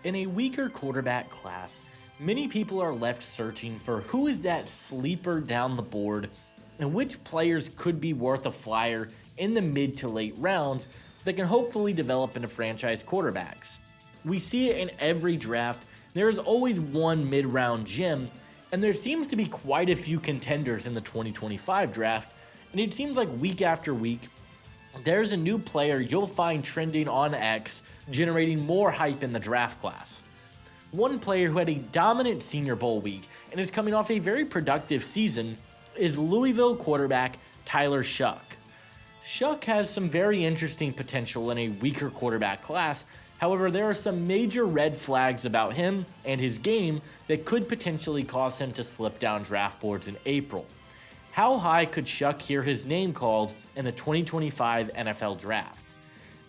In a weaker quarterback class, many people are left searching for who is that sleeper down the board and which players could be worth a flyer in the mid to late rounds that can hopefully develop into franchise quarterbacks. We see it in every draft. There is always one mid-round gem, and there seems to be quite a few contenders in the 2025 draft, and it seems like week after week, there's a new player you'll find trending on X, generating more hype in the draft class. One player who had a dominant Senior Bowl week and is coming off a very productive season is Louisville quarterback Tyler Shough. Shough has some very interesting potential in a weaker quarterback class. However, there are some major red flags about him and his game that could potentially cause him to slip down draft boards in April. How high could Shough hear his name called in the 2025 NFL Draft?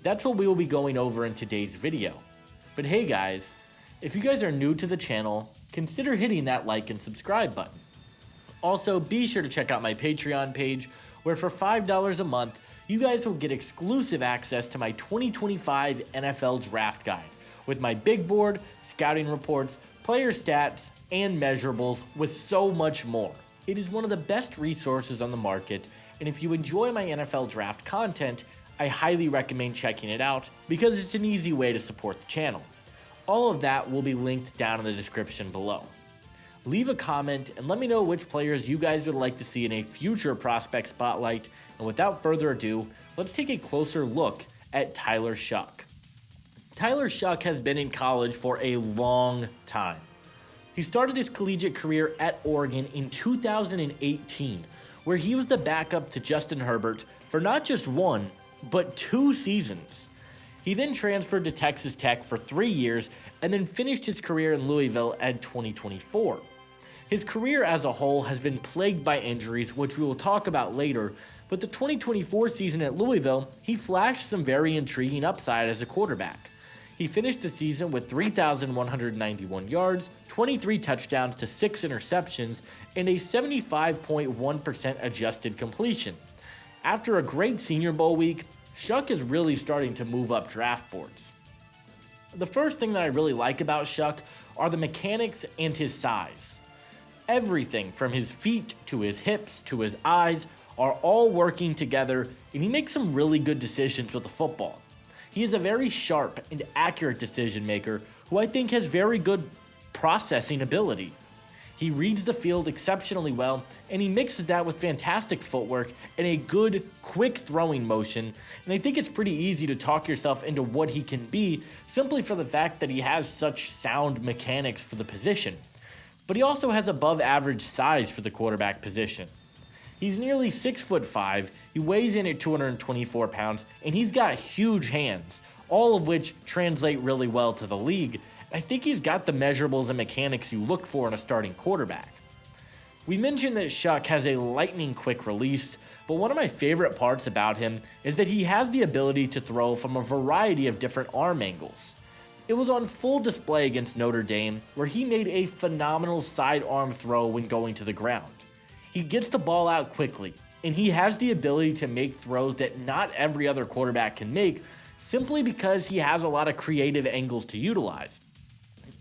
That's what we will be going over in today's video. But hey guys, if you guys are new to the channel, consider hitting that like and subscribe button. Also, be sure to check out my Patreon page, where for $5 a month, you guys will get exclusive access to my 2025 NFL Draft Guide, with my big board, scouting reports, player stats, and measurables, with so much more. It is one of the best resources on the market, and if you enjoy my NFL Draft content, I highly recommend checking it out because it's an easy way to support the channel. All of that will be linked down in the description below. Leave a comment and let me know which players you guys would like to see in a future prospect spotlight, and without further ado, let's take a closer look at Tyler Shough. Tyler Shough has been in college for a long time. He started his collegiate career at Oregon in 2018, where he was the backup to Justin Herbert for not just one, but 2 seasons. He then transferred to Texas Tech for 3 years and then finished his career in Louisville in 2024. His career as a whole has been plagued by injuries, which we will talk about later, but the 2024 season at Louisville, he flashed some very intriguing upside as a quarterback. He finished the season with 3,191 yards, 23 touchdowns to 6 interceptions, and a 75.1% adjusted completion. After a great Senior Bowl week, Shough is really starting to move up draft boards. The first thing that I really like about Shough are the mechanics and his size. Everything from his feet to his hips to his eyes are all working together, and he makes some really good decisions with the football. He is a very sharp and accurate decision maker who I think has very good processing ability. He reads the field exceptionally well, and he mixes that with fantastic footwork and a good, quick throwing motion, and I think it's pretty easy to talk yourself into what he can be simply for the fact that he has such sound mechanics for the position. But he also has above average size for the quarterback position. He's nearly 6'5", he weighs in at 224 pounds, and he's got huge hands, all of which translate really well to the league. I think he's got the measurables and mechanics you look for in a starting quarterback. We mentioned that Shough has a lightning quick release, but one of my favorite parts about him is that he has the ability to throw from a variety of different arm angles. It was on full display against Notre Dame, where he made a phenomenal sidearm throw when going to the ground. He gets the ball out quickly, and he has the ability to make throws that not every other quarterback can make, simply because he has a lot of creative angles to utilize.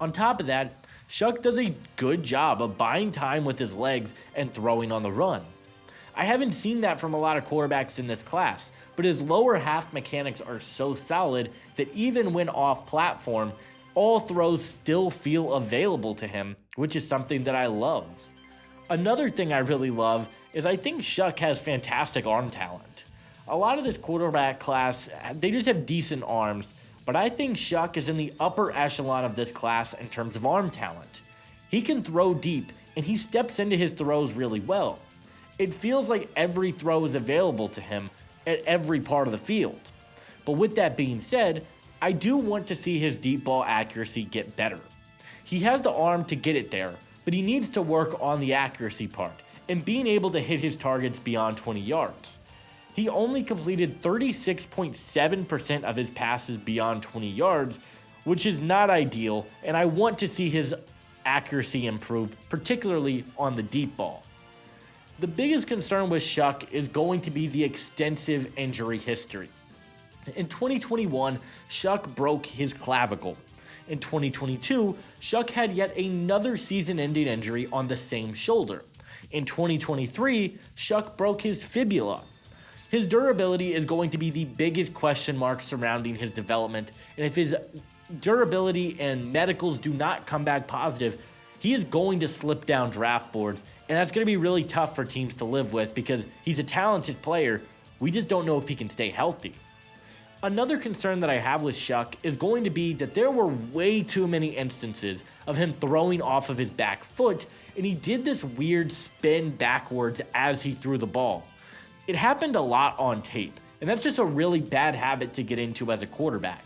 On top of that, Shough does a good job of buying time with his legs and throwing on the run. I haven't seen that from a lot of quarterbacks in this class, but his lower half mechanics are so solid that even when off platform, all throws still feel available to him, which is something that I love. Another thing I really love is I think Shough has fantastic arm talent. A lot of this quarterback class, they just have decent arms, but I think Shough is in the upper echelon of this class in terms of arm talent. He can throw deep, and he steps into his throws really well. It feels like every throw is available to him at every part of the field. But with that being said, I do want to see his deep ball accuracy get better. He has the arm to get it there, but he needs to work on the accuracy part and being able to hit his targets beyond 20 yards. He only completed 36.7% of his passes beyond 20 yards, which is not ideal, and I want to see his accuracy improve, particularly on the deep ball. The biggest concern with Shough is going to be the extensive injury history. In 2021, Shough broke his clavicle, In 2022, Shough had yet another season-ending injury on the same shoulder. In 2023, Shough broke his fibula. His durability is going to be the biggest question mark surrounding his development, and if his durability and medicals do not come back positive, he is going to slip down draft boards, and that's going to be really tough for teams to live with because he's a talented player. We just don't know if he can stay healthy. Another concern that I have with Shough is going to be that there were way too many instances of him throwing off of his back foot, and he did this weird spin backwards as he threw the ball. It happened a lot on tape, and that's just a really bad habit to get into as a quarterback.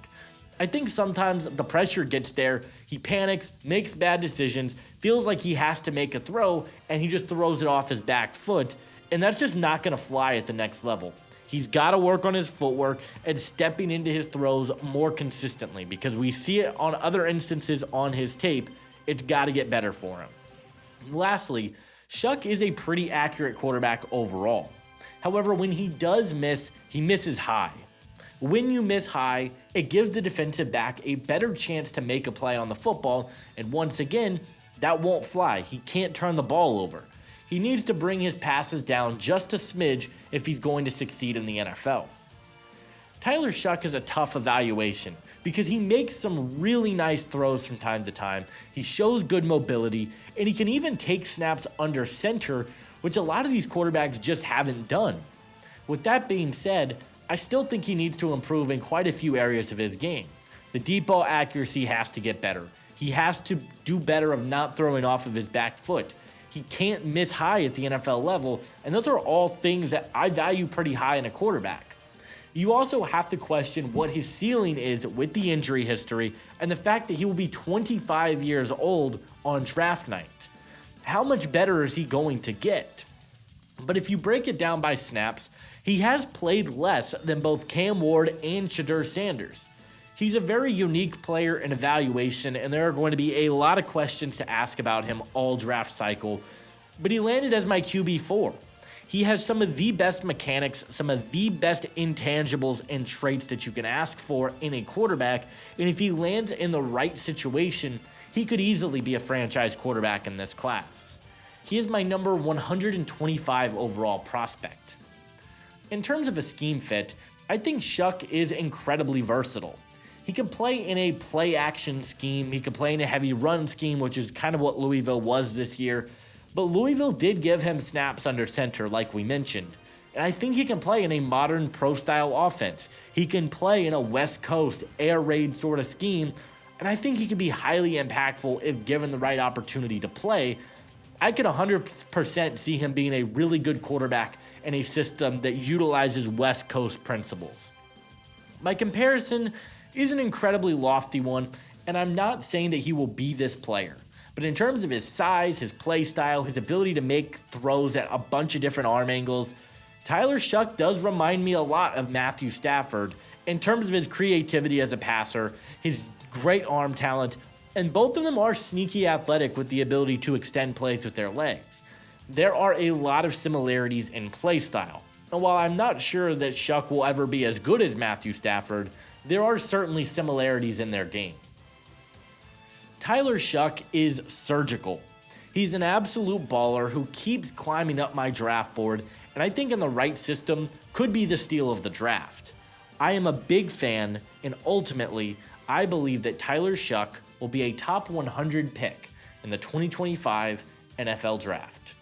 I think sometimes the pressure gets there, he panics, makes bad decisions, feels like he has to make a throw, and he just throws it off his back foot, and that's just not going to fly at the next level. He's got to work on his footwork and stepping into his throws more consistently because we see it on other instances on his tape. It's got to get better for him. Lastly, Shough is a pretty accurate quarterback overall. However, when he does miss, he misses high. When you miss high, it gives the defensive back a better chance to make a play on the football, and once again, that won't fly. He can't turn the ball over. He needs to bring his passes down just a smidge if he's going to succeed in the NFL. Tyler Shough is a tough evaluation because he makes some really nice throws from time to time, he shows good mobility, and he can even take snaps under center, which a lot of these quarterbacks just haven't done. With that being said, I still think he needs to improve in quite a few areas of his game. The deep ball accuracy has to get better. He has to do better of not throwing off of his back foot. He can't miss high at the NFL level, and those are all things that I value pretty high in a quarterback. You also have to question what his ceiling is with the injury history and the fact that he will be 25 years old on draft night. How much better is he going to get? But if you break it down by snaps, he has played less than both Cam Ward and Shedeur Sanders. He's a very unique player in evaluation, and there are going to be a lot of questions to ask about him all draft cycle, but he landed as my QB4. He has some of the best mechanics, some of the best intangibles and traits that you can ask for in a quarterback, and if he lands in the right situation, he could easily be a franchise quarterback in this class. He is my number 125 overall prospect. In terms of a scheme fit, I think Shough is incredibly versatile. He can play in a play-action scheme, he can play in a heavy run scheme, which is kind of what Louisville was this year, but Louisville did give him snaps under center, like we mentioned. And I think he can play in a modern pro-style offense. He can play in a West Coast air raid sort of scheme, and I think he can be highly impactful if given the right opportunity to play. I could 100% see him being a really good quarterback in a system that utilizes West Coast principles. My comparison is an incredibly lofty one, and I'm not saying that he will be this player. But in terms of his size, his play style, his ability to make throws at a bunch of different arm angles, Tyler Shough does remind me a lot of Matthew Stafford in terms of his creativity as a passer, his great arm talent, and both of them are sneaky athletic with the ability to extend plays with their legs. There are a lot of similarities in play style, and while I'm not sure that Shough will ever be as good as Matthew Stafford, there are certainly similarities in their game. Tyler Shough is surgical. He's an absolute baller who keeps climbing up my draft board, and I think in the right system could be the steal of the draft. I am a big fan, and ultimately, I believe that Tyler Shough will be a top 100 pick in the 2025 NFL Draft.